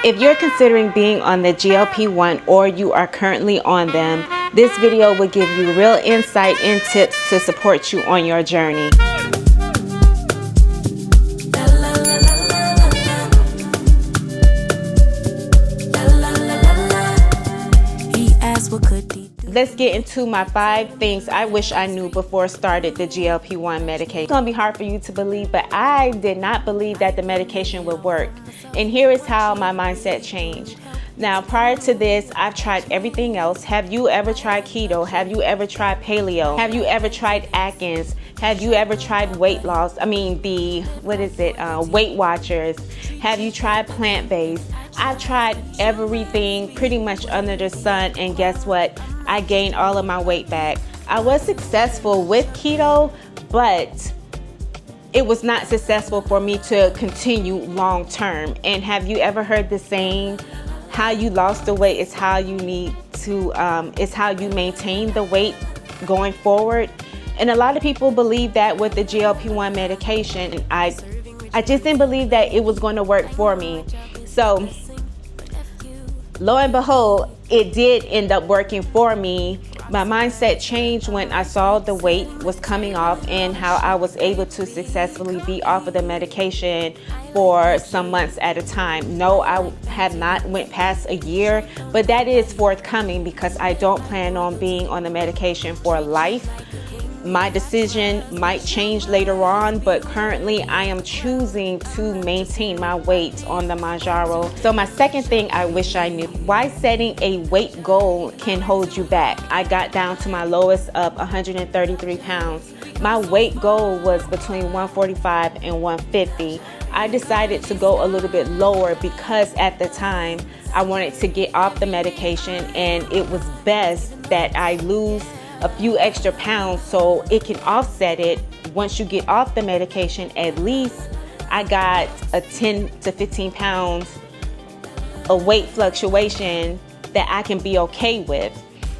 If you're considering being on the GLP-1 or you are currently on them, this video will give you real insight and tips to support you on your journey. Let's get into my 5 things I wish I knew before I started the GLP-1 medication. It's gonna be hard for you to believe, but I did not believe that the medication would work. And here is how my mindset changed. Now, prior to this, I've tried everything else. Have you ever tried keto? Have you ever tried paleo? Have you ever tried Atkins? Have you ever tried weight loss? Weight Watchers? Have you tried plant-based? I've tried everything pretty much under the sun, and guess what? I gained all of my weight back. I was successful with keto, but it was not successful for me to continue long term. And have you ever heard the saying, how you lost the weight is how you need to, is how you maintain the weight going forward? And a lot of people believe that with the GLP-1 medication. And I just didn't believe that it was going to work for me. So lo and behold, it did end up working for me. My mindset changed when I saw the weight was coming off and how I was able to successfully be off of the medication for some months at a time. No, I have not went past a year, but that is forthcoming because I don't plan on being on the medication for life. My decision might change later on, but currently I am choosing to maintain my weight on the Mounjaro. So my second thing I wish I knew, why setting a weight goal can hold you back. I got down to my lowest of 133 pounds. My weight goal was between 145 and 150. I decided to go a little bit lower because at the time I wanted to get off the medication, and it was best that I lose a few extra pounds so it can offset it. Once you get off the medication, at least I got a 10 to 15 pounds a weight fluctuation that I can be okay with.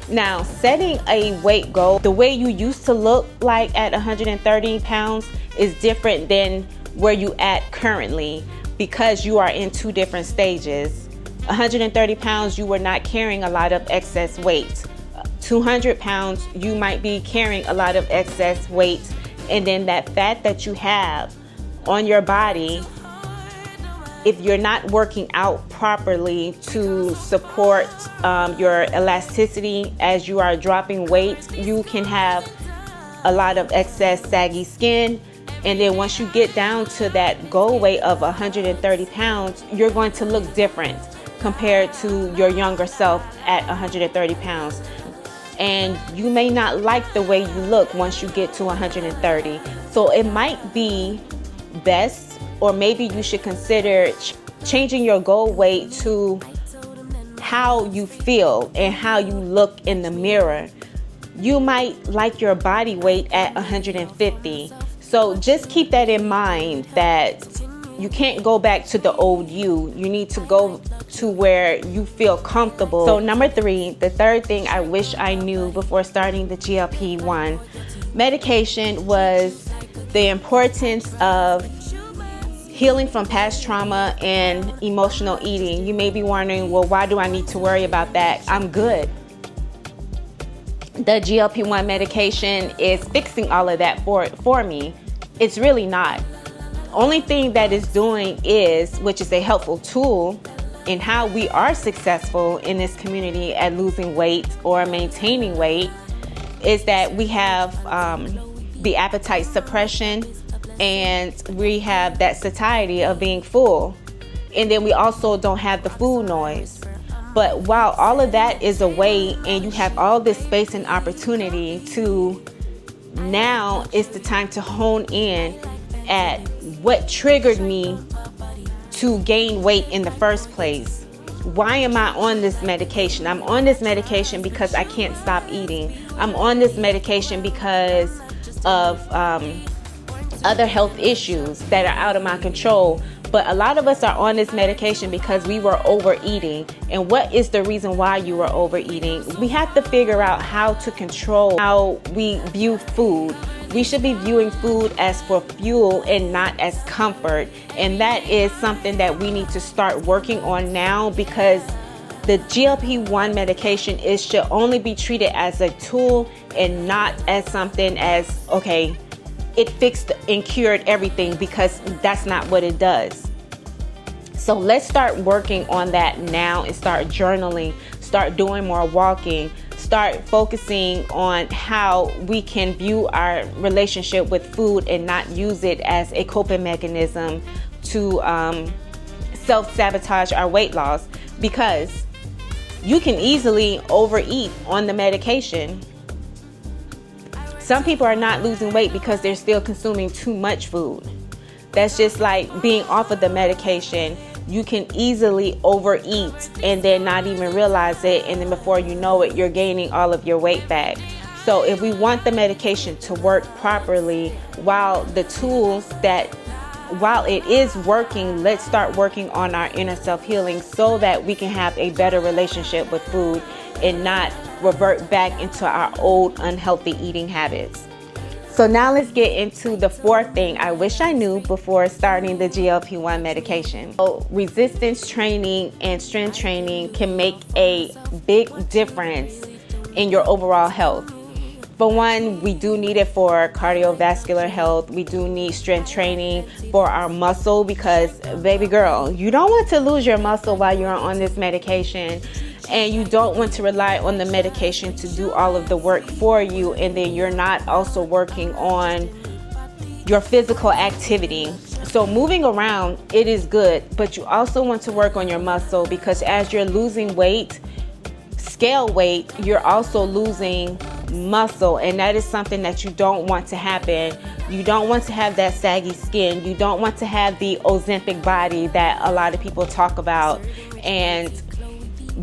Now, setting a weight goal, the way you used to look like at 130 pounds is different than where you at currently, because you are in 2 different stages. 130 pounds, you were not carrying a lot of excess weight. 200 pounds, you might be carrying a lot of excess weight, and then that fat that you have on your body, if you're not working out properly to support your elasticity as you are dropping weight, you can have a lot of excess saggy skin. And then once you get down to that goal weight of 130 pounds, you're going to look different compared to your younger self at 130 pounds. And you may not like the way you look once you get to 130. So it might be best, or maybe you should consider changing your goal weight to how you feel and how you look in the mirror. You might like your body weight at 150. So just keep that in mind, that you can't go back to the old you. You need to go to where you feel comfortable. So number 3, the third thing I wish I knew before starting the GLP-1 medication was the importance of healing from past trauma and emotional eating. You may be wondering, well, why do I need to worry about that? I'm good. The GLP-1 medication is fixing all of that for me. It's really not. Only thing that is doing is, which is a helpful tool in how we are successful in this community at losing weight or maintaining weight, is that we have the appetite suppression, and we have that satiety of being full. And then we also don't have the food noise. But while all of that is away and you have all this space and opportunity to, now is the time to hone in at what triggered me to gain weight in the first place. Why am I on this medication? I'm on this medication because I can't stop eating. I'm on this medication because of other health issues that are out of my control. But a lot of us are on this medication because we were overeating. And what is the reason why you were overeating? We have to figure out how to control how we view food. We should be viewing food as for fuel and not as comfort. And that is something that we need to start working on now, because the GLP-1 medication should only be treated as a tool and not as something as, okay, it fixed and cured everything, because that's not what it does. So let's start working on that now and start journaling, start doing more walking, start focusing on how we can view our relationship with food and not use it as a coping mechanism to self-sabotage our weight loss, because you can easily overeat on the medication. Some people are not losing weight because they're still consuming too much food. That's just like being off of the medication. You can easily overeat and then not even realize it, and then before you know it, you're gaining all of your weight back. So if we want the medication to work properly, while it is working, let's start working on our inner self-healing so that we can have a better relationship with food and not revert back into our old unhealthy eating habits. So now let's get into the fourth thing I wish I knew before starting the GLP-1 medication. So resistance training and strength training can make a big difference in your overall health. For one, we do need it for cardiovascular health. We do need strength training for our muscle, because baby girl, you don't want to lose your muscle while you're on this medication, and you don't want to rely on the medication to do all of the work for you, and then you're not also working on your physical activity. So moving around, it is good, but you also want to work on your muscle, because as you're losing weight, scale weight, you're also losing muscle, and that is something that you don't want to happen. You don't want to have that saggy skin. You don't want to have the Ozempic body that a lot of people talk about. And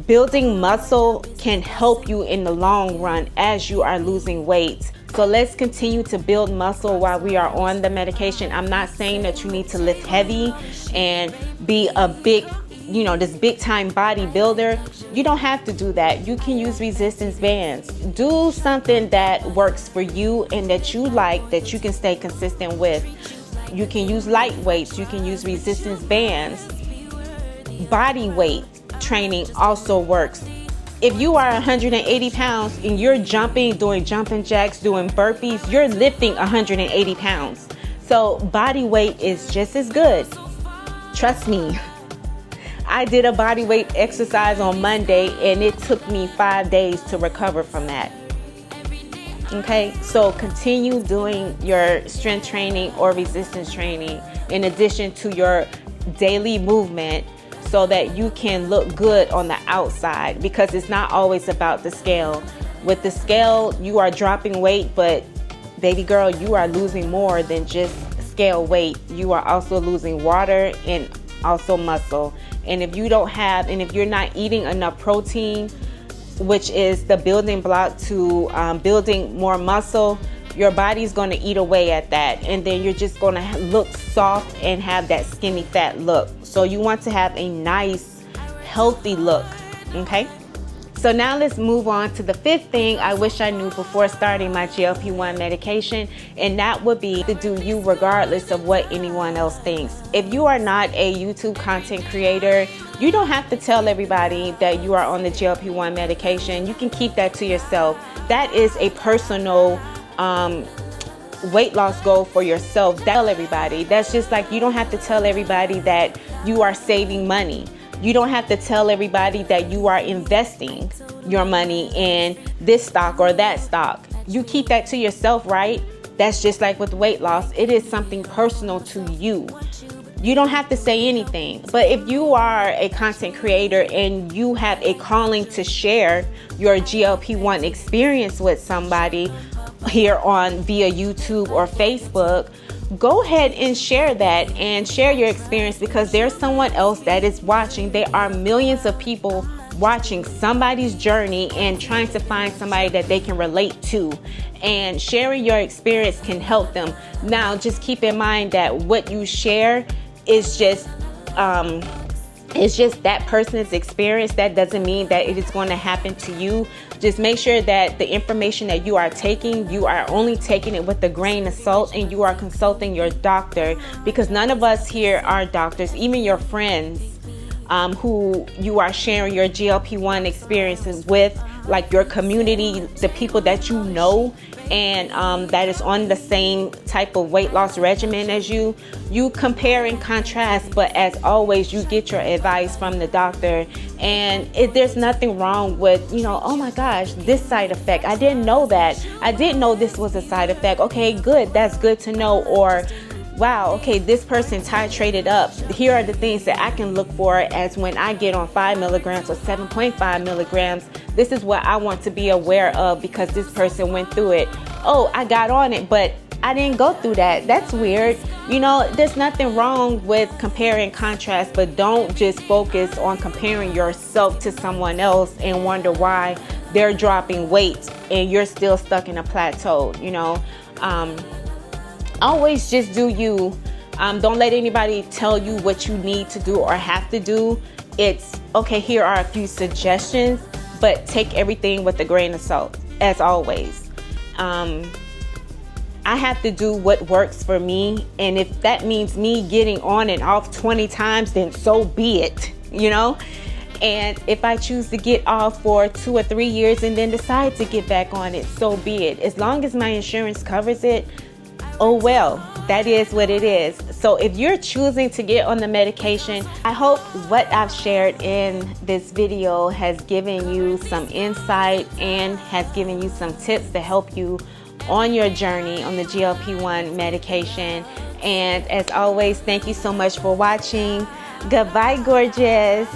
building muscle can help you in the long run as you are losing weight. So let's continue to build muscle while we are on the medication. I'm not saying that you need to lift heavy and be a big, this big time bodybuilder. You don't have to do that. You can use resistance bands. Do something that works for you and that you like, that you can stay consistent with. You can use light weights. You can use resistance bands. Body weight training also works. If you are 180 pounds and you're jumping, doing jumping jacks, doing burpees, you're lifting 180 pounds. So body weight is just as good. Trust me. I did a body weight exercise on Monday and it took me 5 days to recover from that. Okay, so continue doing your strength training or resistance training in addition to your daily movement, so that you can look good on the outside, because it's not always about the scale. With the scale, you are dropping weight, but baby girl, you are losing more than just scale weight. You are also losing water and also muscle. And if you're not eating enough protein, which is the building block to building more muscle, your body's going to eat away at that, and then you're just going to look soft and have that skinny fat look. So you want to have a nice healthy look. Okay, so now let's move on to the fifth thing I wish I knew before starting my GLP-1 medication, and that would be to do you regardless of what anyone else thinks. If you are not a YouTube content creator, you don't have to tell everybody that you are on the GLP-1 medication. You can keep that to yourself. That is a personal weight loss goal for yourself. Tell everybody. That's just like, you don't have to tell everybody that you are saving money. You don't have to tell everybody that you are investing your money in this stock or that stock. You keep that to yourself, right? That's just like with weight loss. It is something personal to you. You don't have to say anything. But if you are a content creator and you have a calling to share your GLP-1 experience with somebody here on via YouTube or Facebook, go ahead and share that and share your experience, because there's someone else that is watching. There are millions of people watching somebody's journey and trying to find somebody that they can relate to, and sharing your experience can help them. Now, just keep in mind that what you share it's just that person's experience. That doesn't mean that it is going to happen to you. Just make sure that the information that you are taking, you are only taking it with a grain of salt, and you are consulting your doctor, because none of us here are doctors. Even your friends who you are sharing your GLP-1 experiences with, like your community, the people that you know, and that is on the same type of weight loss regimen as you compare and contrast. But as always, you get your advice from the doctor, and there's nothing wrong with, oh my gosh, this side effect, I didn't know that, I didn't know this was a side effect. Okay, good, that's good to know. Or wow, okay, this person titrated up. Here are the things that I can look for as when I get on 5 milligrams or 7.5 milligrams. This is what I want to be aware of because this person went through it. Oh, I got on it, but I didn't go through that. That's weird. There's nothing wrong with compare and contrast, but don't just focus on comparing yourself to someone else and wonder why they're dropping weight and you're still stuck in a plateau. Always just do you. Don't let anybody tell you what you need to do or have to do. It's okay, here are a few suggestions, but take everything with a grain of salt, as always. I have to do what works for me, and if that means me getting on and off 20 times, then so be it, And if I choose to get off for 2 or 3 years and then decide to get back on it, so be it. As long as my insurance covers it, oh well, that is what it is. So if you're choosing to get on the medication, I hope what I've shared in this video has given you some insight and has given you some tips to help you on your journey on the GLP-1 medication. And as always, thank you so much for watching. Goodbye, gorgeous.